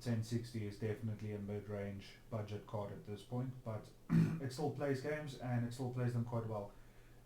1060 is definitely a mid-range budget card at this point, but it still plays games and it still plays them quite well.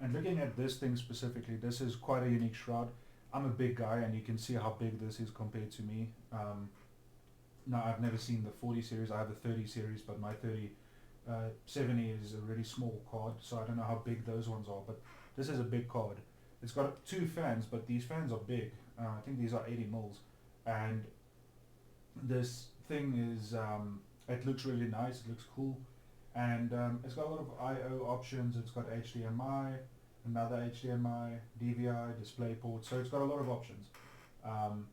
And looking at this thing specifically, this is quite a unique shroud. I'm a big guy, and you can see how big this is compared to me. Now, I've never seen the 40 series. I have the 30 series, but my 70 is a really small card, so I don't know how big those ones are. But this is a big card. It's got two fans, but these fans are big. I think these are 80 mils, and this thing is. It looks really nice. It looks cool, and it's got a lot of I/O options. It's got HDMI, another HDMI, DVI, DisplayPort. So it's got a lot of options. Um,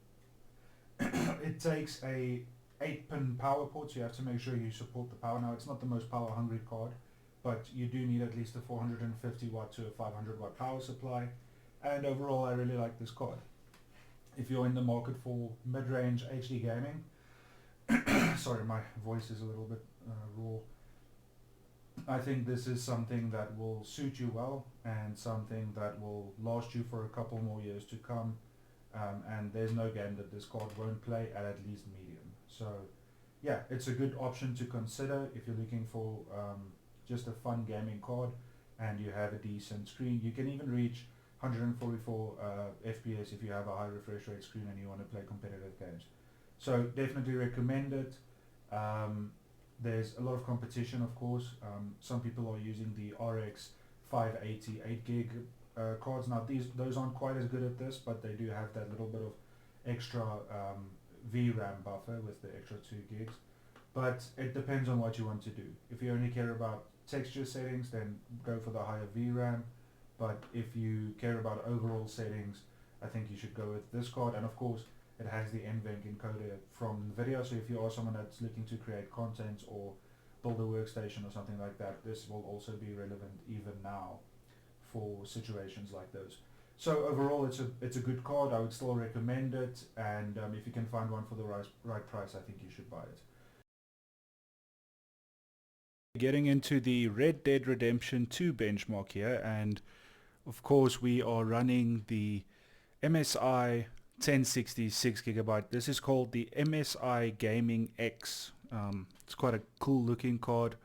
it takes a 8-pin power port, so you have to make sure you support the power. Now, it's not the most power hungry card, but you do need at least a 450 watt to a 500 watt power supply. And overall, I really like this card. If you're in the market for mid-range HD gaming, sorry, my voice is a little bit raw. I think this is something that will suit you well and something that will last you for a couple more years to come. And there's no game that this card won't play at least medium. So yeah, it's a good option to consider if you're looking for just a fun gaming card and you have a decent screen. You can even reach 144 FPS if you have a high refresh rate screen and you want to play competitive games. So definitely recommend it. There's a lot of competition, of course. Some people are using the RX 580 8 gig cards. Now those aren't quite as good at this, but they do have that little bit of extra VRAM buffer with the extra 2 gigs. But it depends on what you want to do. If you only care about texture settings, then go for the higher VRAM. But if you care about overall settings, I think you should go with this card. And of course, it has the NVENC encoder from NVIDIA. So if you are someone that's looking to create content or build a workstation or something like that, this will also be relevant even now for situations like those. So overall, it's a good card. I would still recommend it, and if you can find one for the right price, I think you should buy it. Getting into the Red Dead Redemption 2 benchmark here, and of course we are running the MSI 1060 6GB. This is called the MSI Gaming X. It's quite a cool looking card.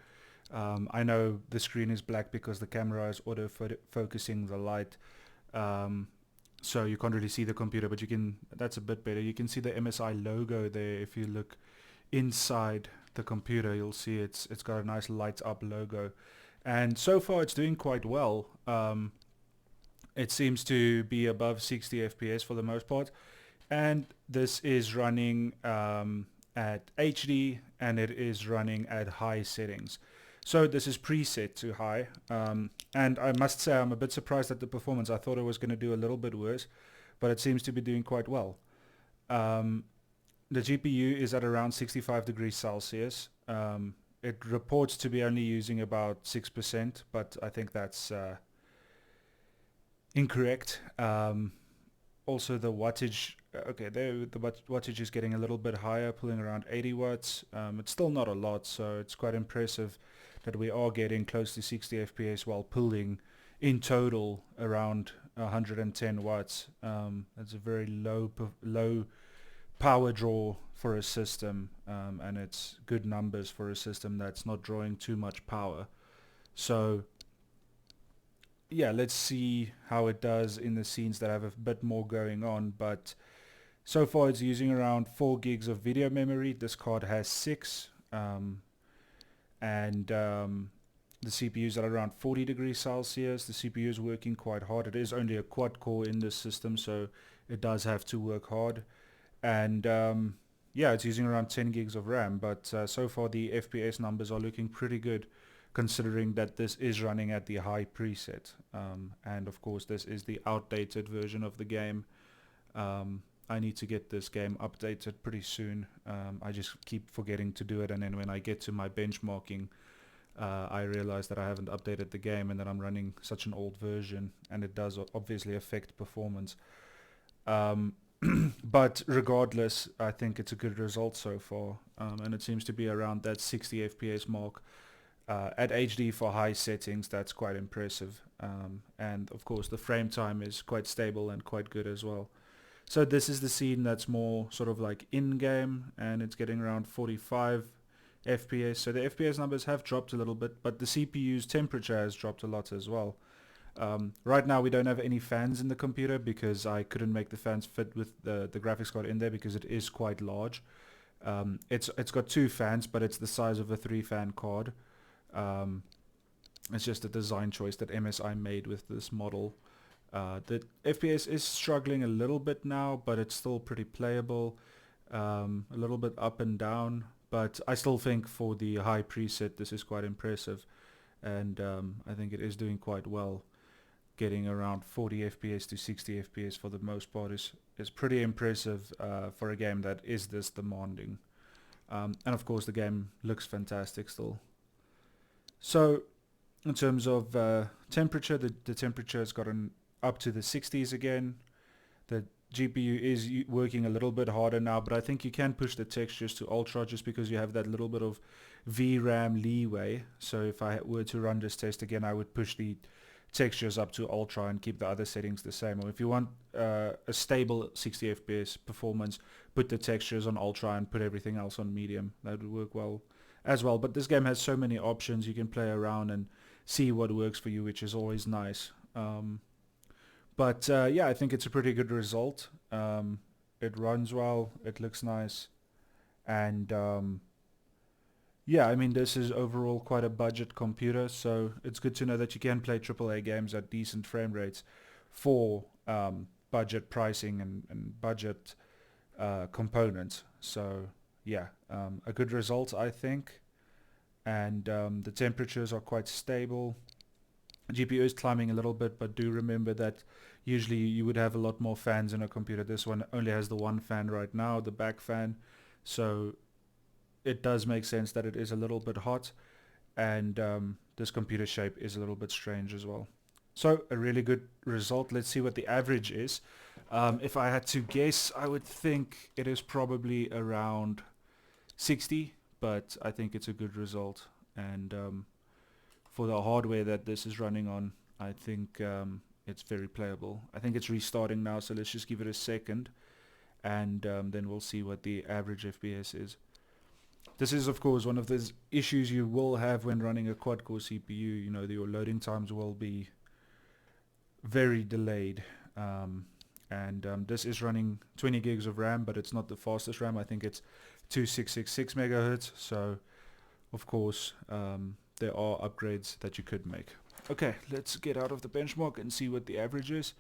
I know the screen is black because the camera is auto focusing the light, so you can't really see the computer, but you can. That's a bit better. You can see the MSI logo there. If you look inside the computer, you'll see it's got a nice light up logo, and so far it's doing quite well. It seems to be above 60 FPS for the most part, and this is running at HD, and it is running at high settings. So this is preset to high, and I must say I'm a bit surprised at the performance. I thought it was going to do a little bit worse, but it seems to be doing quite well. The GPU is at around 65 degrees Celsius. It reports to be only using about 6%, but I think that's incorrect. Also the wattage, okay, there the wattage is getting a little bit higher, pulling around 80 watts. It's still not a lot, so it's quite impressive that we are getting close to 60 FPS while pulling in total around 110 watts. That's a very low power draw for a system, and it's good numbers for a system that's not drawing too much power. So yeah, let's see how it does in the scenes that have a bit more going on. But so far it's using around 4 gigs of video memory. This card has 6, and the CPU is at around 40 degrees Celsius. The CPU is working quite hard. It is only a quad core in this system, so it does have to work hard. And yeah, it's using around 10 gigs of RAM, but so far the FPS numbers are looking pretty good, considering that this is running at the high preset, and of course this is the outdated version of the game. I need to get this game updated pretty soon. I just keep forgetting to do it, and then when I get to my benchmarking, I realize that I haven't updated the game and that I'm running such an old version, and it does obviously affect performance. But regardless, I think it's a good result so far, and it seems to be around that 60 FPS mark. At HD for high settings, that's quite impressive, and of course the frame time is quite stable and quite good as well. So this is the scene that's more sort of like in-game, and it's getting around 45 FPS. So the FPS numbers have dropped a little bit, but the CPU's temperature has dropped a lot as well. Right now we don't have any fans in the computer because I couldn't make the fans fit with the graphics card in there because it is quite large. It's got two fans, but it's the size of a 3-fan card. Um, it's just a design choice that MSI made with this model. The FPS is struggling a little bit now, but it's still pretty playable. A little bit up and down, but I still think for the high preset this is quite impressive, and I think it is doing quite well. Getting around 40 FPS to 60 FPS for the most part is pretty impressive for a game that is this demanding. And of course the game looks fantastic still. So in terms of temperature, the temperature has gotten up to the 60s again. The GPU is working a little bit harder now, but I think you can push the textures to ultra just because you have that little bit of VRAM leeway. So if I were to run this test again, I would push the textures up to ultra and keep the other settings the same. Or if you want a stable 60 FPS performance, put the textures on ultra and put everything else on medium. That would work well as well. But this game has so many options. You can play around and see what works for you, which is always nice. But yeah, I think it's a pretty good result. It runs well, it looks nice, and yeah, I mean this is overall quite a budget computer, so it's good to know that you can play AAA games at decent frame rates for budget pricing and budget components. So yeah, a good result I think, and the temperatures are quite stable. GPU is climbing a little bit, but do remember that usually you would have a lot more fans in a computer. This one only has the one fan right now, the back fan, so it does make sense that it is a little bit hot, and this computer shape is a little bit strange as well. So a really good result. Let's see what the average is. If I had to guess, I would think it is probably around 60, but I think it's a good result, and for the hardware that this is running on, I think it's very playable. I think it's restarting now, so let's just give it a second, and then we'll see what the average FPS is. This is of course one of those issues you will have when running a quad-core CPU. You know, your loading times will be very delayed. And this is running 20 gigs of RAM, but it's not the fastest RAM. I think it's 2666 megahertz, so of course there are upgrades that you could make. Okay, let's get out of the benchmark and see what the average is.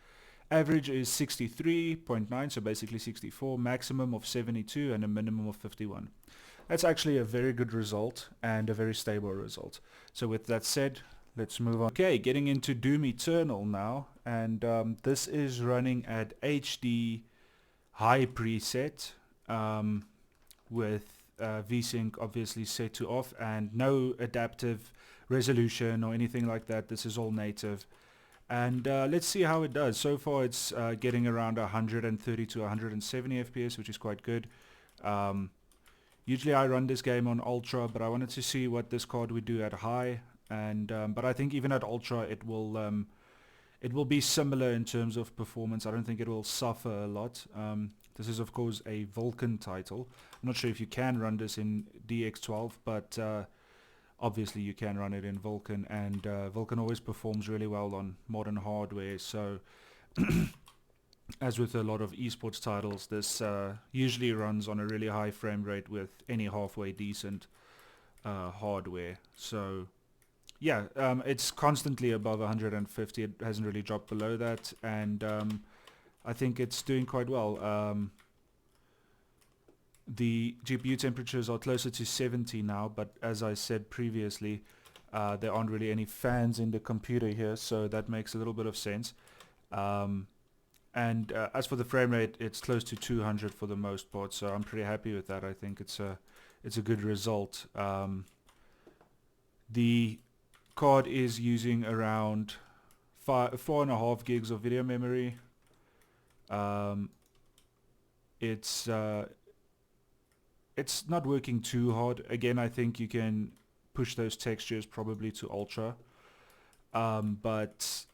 Average is 63.9, so basically 64, maximum of 72 and a minimum of 51. That's actually a very good result and a very stable result. So with that said, let's move on. Okay, getting into Doom Eternal now, and this is running at HD high preset with VSync obviously set to off and no adaptive resolution or anything like that. This is all native, and let's see how it does. So far it's getting around 130 to 170 FPS, which is quite good. Usually I run this game on ultra, but I wanted to see what this card would do at high, and but I think even at ultra it will be similar in terms of performance. I don't think it will suffer a lot. This is of course a Vulkan title. I'm not sure if you can run this in DX12, but obviously you can run it in Vulkan, and Vulkan always performs really well on modern hardware. So as with a lot of esports titles, this usually runs on a really high frame rate with any halfway decent hardware. So yeah, it's constantly above 150. It hasn't really dropped below that, and I think it's doing quite well. The GPU temperatures are closer to 70 now, but as I said previously, there aren't really any fans in the computer here, so that makes a little bit of sense. And as for the frame rate, it's close to 200 for the most part, so I'm pretty happy with that. I think it's a good result. The card is using around 4.5 gigs of video memory. It's not working too hard. Again, I think you can push those textures probably to ultra, but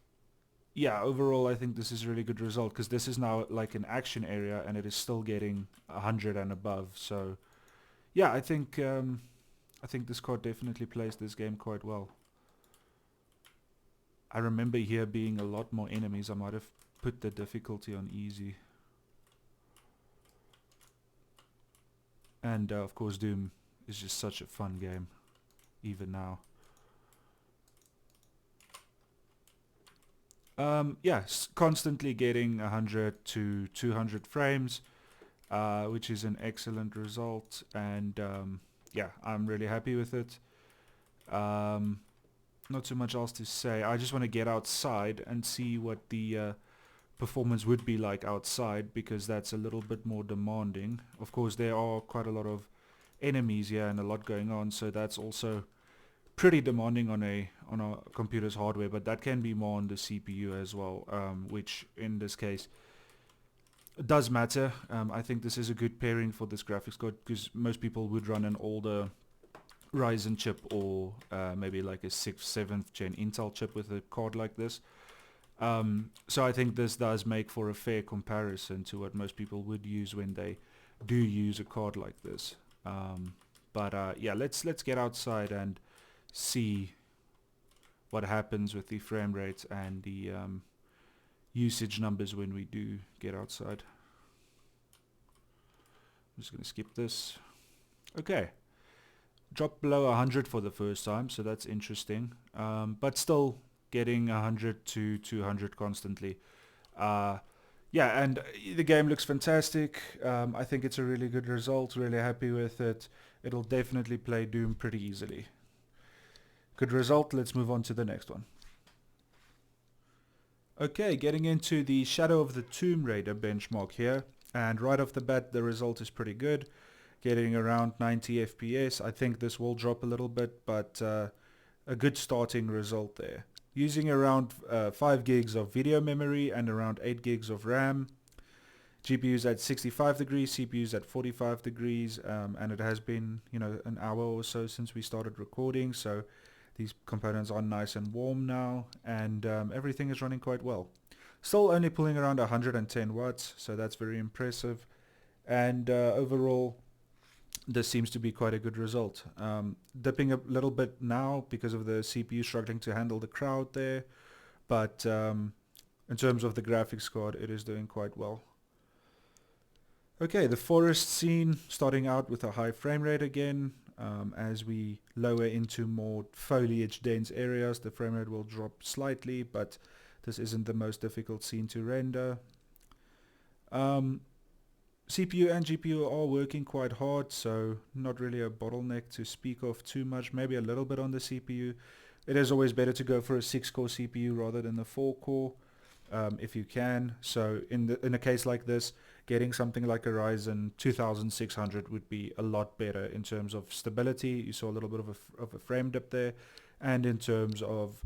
yeah, overall I think this is a really good result because this is now like an action area and it is still getting 100 and above. So yeah, I think this card definitely plays this game quite well. I remember here being a lot more enemies. I might have put the difficulty on easy. And of course Doom is just such a fun game, even now. Yes, constantly getting 100 to 200 frames, which is an excellent result. And yeah, I'm really happy with it. Um, not too much else to say. I just want to get outside and see what the performance would be like outside, because that's a little bit more demanding. Of course, there are quite a lot of enemies here and a lot going on, so that's also pretty demanding on a computer's hardware, but that can be more on the CPU as well, which in this case does matter. I think this is a good pairing for this graphics card because most people would run an older Ryzen chip or maybe like a 6th, 7th gen Intel chip with a card like this. So I think this does make for a fair comparison to what most people would use when they do use a card like this. But yeah, let's get outside and see what happens with the frame rate and the usage numbers when we do get outside. I'm just going to skip this. Okay. Dropped below 100 for the first time, so that's interesting. But still getting 100 to 200 constantly. Yeah, and the game looks fantastic. I think it's a really good result. Really happy with it. It'll definitely play Doom pretty easily. Good result. Let's move on to the next one. Okay, getting into the Shadow of the Tomb Raider benchmark here. And right off the bat, the result is pretty good. Getting around 90 FPS. I think this will drop a little bit, but a good starting result there. Using around 5 gigs of video memory and around 8 gigs of RAM. GPU's at 65 degrees, CPU's at 45 degrees, and it has been, an hour or so since we started recording, so these components are nice and warm now, and everything is running quite well. Still only pulling around 110 watts, so that's very impressive, and overall, this seems to be quite a good result. Dipping a little bit now because of the CPU struggling to handle the crowd there, but in terms of the graphics card, it is doing quite well. Okay, the forest scene starting out with a high frame rate again. As we lower into more foliage dense areas, the frame rate will drop slightly, but this isn't the most difficult scene to render. CPU and GPU are working quite hard, so not really a bottleneck to speak of too much. Maybe a little bit on the CPU. It is always better to go for a 6-core CPU rather than a 4-core, if you can. So in a case like this, getting something like a Ryzen 2600 would be a lot better in terms of stability. You saw a little bit of a frame dip there, and in terms of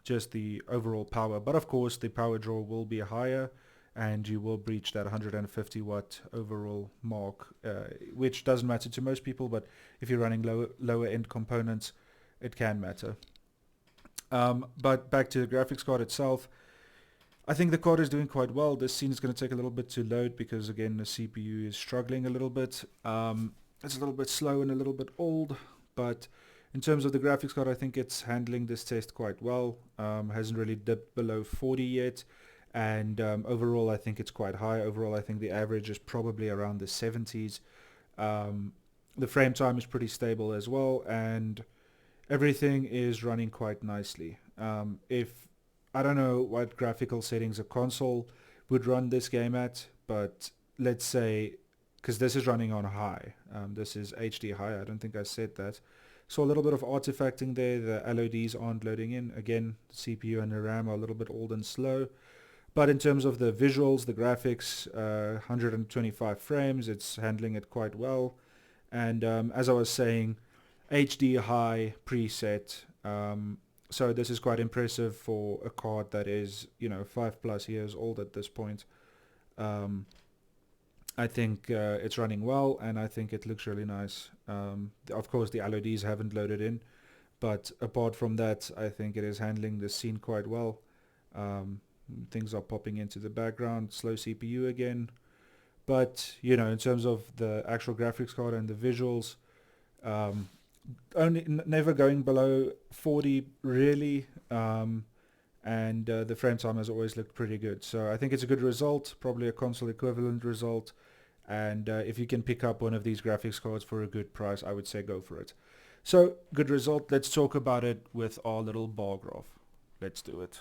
just the overall power. But of course, the power draw will be higher, and you will breach that 150 watt overall mark, which doesn't matter to most people, but if you're running lower end components, it can matter. But back to the graphics card itself, I think the card is doing quite well. This scene is going to take a little bit to load because, again, the CPU is struggling a little bit. It's a little bit slow and a little bit old, but in terms of the graphics card, I think it's handling this test quite well. Hasn't really dipped below 40 yet, and overall I think it's quite high. Overall I think the average is probably around the 70s. The frame time is pretty stable as well, and everything is running quite nicely. If I don't know what graphical settings a console would run this game at, but let's say, because this is running on high, this is HD high, I don't think I said that. So a little bit of artifacting there, the LODs aren't loading in. Again, the CPU and the RAM are a little bit old and slow. But in terms of the visuals, the graphics, 125 frames, it's handling it quite well. And as I was saying, HD high preset. So this is quite impressive for a card that is, 5+ years old at this point. I think it's running well, and I think it looks really nice. Of course, the LODs haven't loaded in, but apart from that, I think it is handling the scene quite well. things are popping into the background, slow CPU again. But, you know, in terms of the actual graphics card and the visuals, um, never going below 40 really, and the frame time has always looked pretty good. So I think it's a good result, probably a console equivalent result. And if you can pick up one of these graphics cards for a good price, I would say go for it. So, good result. Let's talk about it with our little bar graph. Let's do it.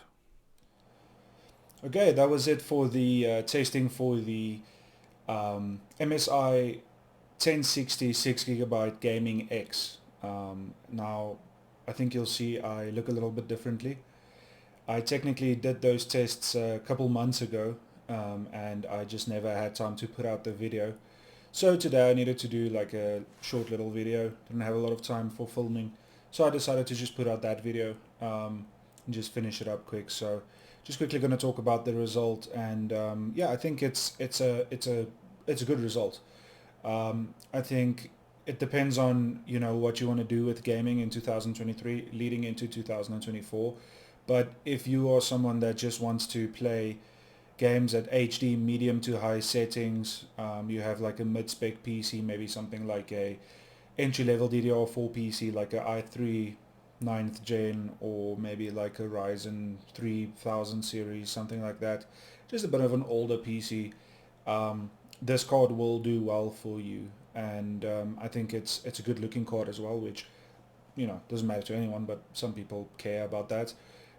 Okay, that was it for the testing for the MSI 1060 6GB Gaming X. Now, I think you'll see I look a little bit differently. I technically did those tests a couple months ago, and I just never had time to put out the video. So today I needed to do like a short little video. Didn't have a lot of time for filming, so I decided to just put out that video and just finish it up quick. So just quickly going to talk about the result, and yeah, I think it's a good result. I think it depends on, you know, what you want to do with gaming in 2023 leading into 2024. But if you are someone that just wants to play games at HD medium to high settings, you have like a mid-spec PC, maybe something like a entry-level DDR4 PC like a i3 9th gen, or maybe like a Ryzen 3000 series, something like that, just a bit of an older PC, this card will do well for you. And I think it's a good looking card as well, which, you know, doesn't matter to anyone, but some people care about that.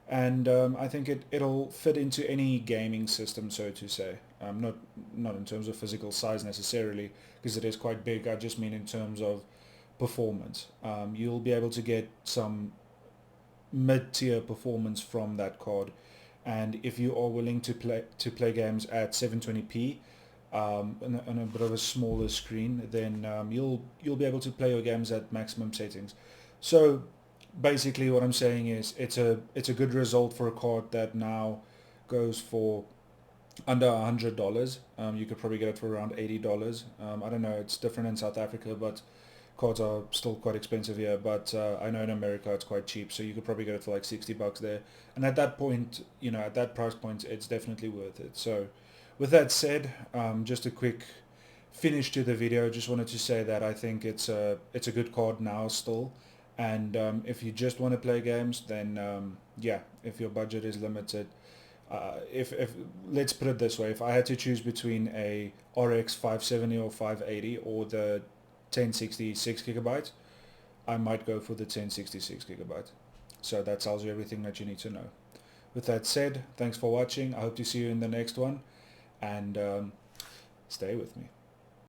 And I think it'll fit into any gaming system, so to say. Not in terms of physical size necessarily, because it is quite big. I just mean in terms of performance. You'll be able to get some mid-tier performance from that card, and if you are willing to play games at 720p, on a bit of a smaller screen, then you'll be able to play your games at maximum settings. So basically what I'm saying is it's a good result for a card that now goes for under $100. You could probably get it for around $80. I don't know, it's different in South Africa, but cards are still quite expensive here. But I know in America it's quite cheap, so you could probably get it for like $60 there. And at that point, you know, at that price point, it's definitely worth it. So with that said, just a quick finish to the video. Just wanted to say that I think it's a good card now still. And if you just want to play games, then yeah, if your budget is limited, if let's put it this way, if I had to choose between a RX 570 or 580 or the 1066 gigabyte, I might go for the 1066 gigabyte. So that tells you everything that you need to know. With that said, thanks for watching. I hope to see you in the next one, and stay with me.